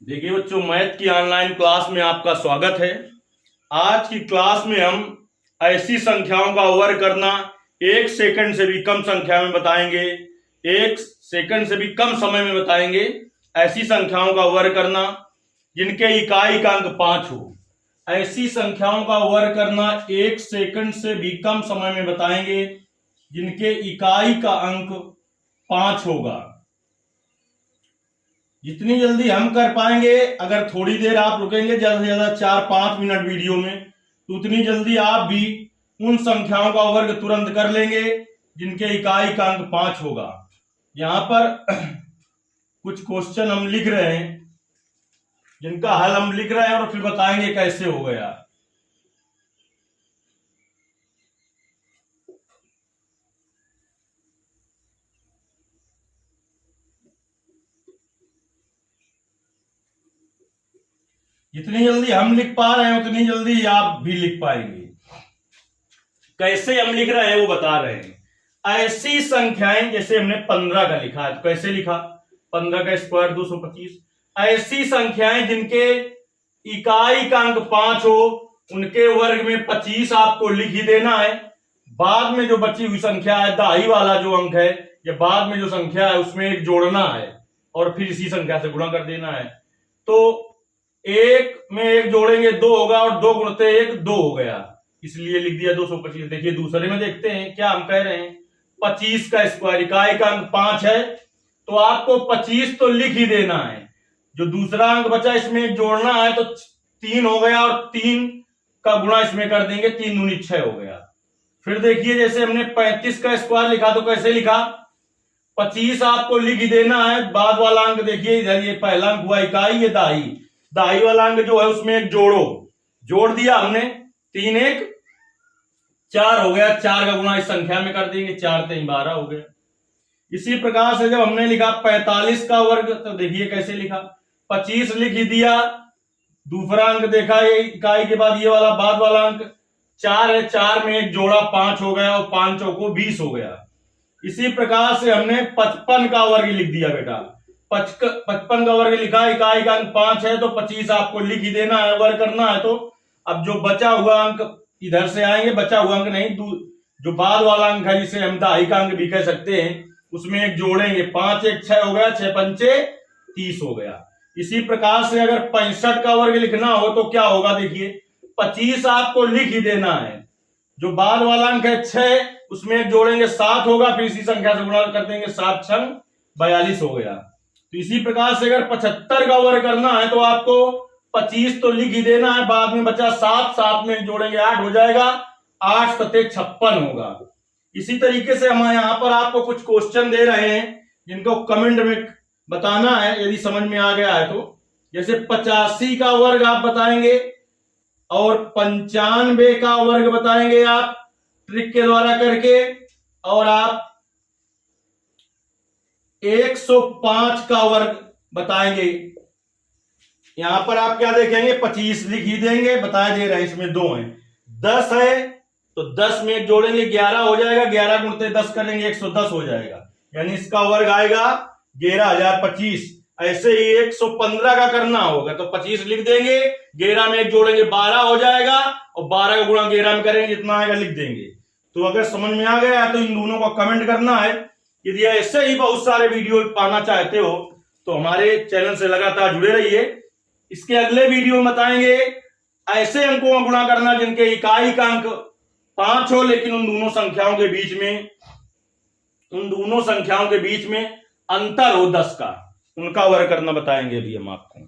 देखिए बच्चों, मैथ की ऑनलाइन क्लास में आपका स्वागत है। आज की क्लास में हम ऐसी संख्याओं का वर्ग करना 1 सेकंड से भी कम संख्या में बताएंगे। 1 सेकंड से भी कम समय में बताएंगे ऐसी संख्याओं का वर्ग करना जिनके इकाई का अंक 5 हो। ऐसी संख्याओं का वर्ग करना 1 सेकंड से भी कम समय में बताएंगे जिनके इकाई का अंक 5 होगा। जितनी जल्दी हम कर पाएंगे, अगर थोड़ी देर आप रुकेंगे ज्यादा से ज्यादा 4-5 मिनट वीडियो में, तो उतनी जल्दी आप भी उन संख्याओं का वर्ग तुरंत कर लेंगे जिनके इकाई का अंक 5 होगा। यहां पर कुछ क्वेश्चन हम लिख रहे हैं जिनका हल हम लिख रहे हैं और फिर बताएंगे कैसे हो गया। जितनी जल्दी हम लिख पा रहे हैं उतनी जल्दी आप भी लिख पाएंगे। कैसे हम लिख रहे हैं वो बता रहे हैं। ऐसी संख्याएं, जैसे हमने 15 का लिखा है तो कैसे लिखा, 15 का स्क्वायर 225। ऐसी संख्याएं जिनके इकाई का अंक 5 हो उनके वर्ग में 25 आपको लिख ही देना है। बाद में जो बची हुई संख्या है, दाई वाला जो अंक है या बाद में जो संख्या है उसमें एक जोड़ना है और फिर इसी संख्या से गुणा कर देना है। तो 1 में 1 जोड़ेंगे 2 होगा और 2 गुणते 1 2 हो गया, इसलिए लिख दिया 225। देखिए दूसरे में देखते हैं क्या हम कह रहे हैं। 25 का स्क्वायर, इकाई का अंक 5 है तो आपको 25 तो लिख ही देना है। जो दूसरा अंक बचा इसमें एक जोड़ना है तो 3 हो गया और 3 का गुणा इसमें कर देंगे, 3 दूनी 6 हो गया। फिर देखिए जैसे हमने 35 का स्क्वायर लिखा तो कैसे लिखा, 25 आपको लिख ही देना है। बाद वाला अंक देखिए इधर, ये पहला अंक हुआ इकाई, ये दाई वाला अंक जो है उसमें एक जोड़ दिया हमने, 3 1 4 हो गया। 4 का गुणा इस संख्या में कर देंगे, 4 3 12 हो गया। इसी प्रकार से जब हमने लिखा 45 का वर्ग तो देखिए कैसे लिखा, 25 लिख ही दिया। दूसरा अंक देखा, ये इकाई के बाद ये वाला बाद वाला अंक 4 है, 4 में एक जोड़ा 5 हो गया और 5 चौको 20 हो गया। इसी प्रकार से हमने 55 का वर्ग लिख दिया बेटा। 55 का वर्ग लिखा, इकाई का अंक 5 है तो 25 आपको लिख ही देना है, वर्ग करना है। तो अब जो बचा हुआ अंक इधर से आएंगे, बचा हुआ अंक नहीं, जो बाद वाला अंक है जिसे हम दाई का अंक भी कह सकते हैं, उसमें एक जोड़ेंगे, 5 1 6 हो गया, 6 पंचे 30 हो गया। इसी प्रकार से अगर 65 का वर्ग लिखना हो तो क्या होगा, देखिए 25 आपको लिख ही देना है। जो बाद वाला अंक है 6, उसमें एक जोड़ेंगे 7 होगा, फिर इसी संख्या से गुणा कर देंगे, 7 6 42 हो गया। तो इसी प्रकार से अगर 75 का वर्ग करना है तो आपको 25 तो लिख ही देना है, बाद में बचा 7 में जोड़ेंगे 8 हो जाएगा, 8 सते 56 होगा। इसी तरीके से हम यहाँ पर आपको कुछ क्वेश्चन दे रहे हैं जिनको कमेंट में बताना है यदि समझ में आ गया है तो। जैसे 85 का वर्ग आप बताएंगे और 95 का वर्ग बताएंगे आप ट्रिक के द्वारा करके, और आप 105 का वर्ग बताएंगे। यहां पर आप क्या देखेंगे, 25 लिख ही देंगे, बताए दे रहे हैं, इसमें 2 हैं। 10 है तो 10 में जोड़ेंगे 11 हो जाएगा, 11 गुणते 10 करेंगे 110 हो जाएगा, यानी इसका वर्ग आएगा 11025। ऐसे ही 115 का करना होगा तो 25 लिख देंगे, 11 में एक जोड़ेंगे 12 हो जाएगा और 12 का गुणा 11 में करेंगे, जितना आएगा लिख देंगे। तो अगर समझ में आ गया तो इन दोनों को कमेंट करना है। यदि ऐसे ही बहुत सारे वीडियो पाना चाहते हो तो हमारे चैनल से लगातार जुड़े रहिए। इसके अगले वीडियो में बताएंगे ऐसे अंकों का गुणा करना जिनके इकाई का अंक 5 हो लेकिन उन दोनों संख्याओं के बीच में अंतर हो 10 का, उनका वर्ग करना बताएंगे अभी हम आपको।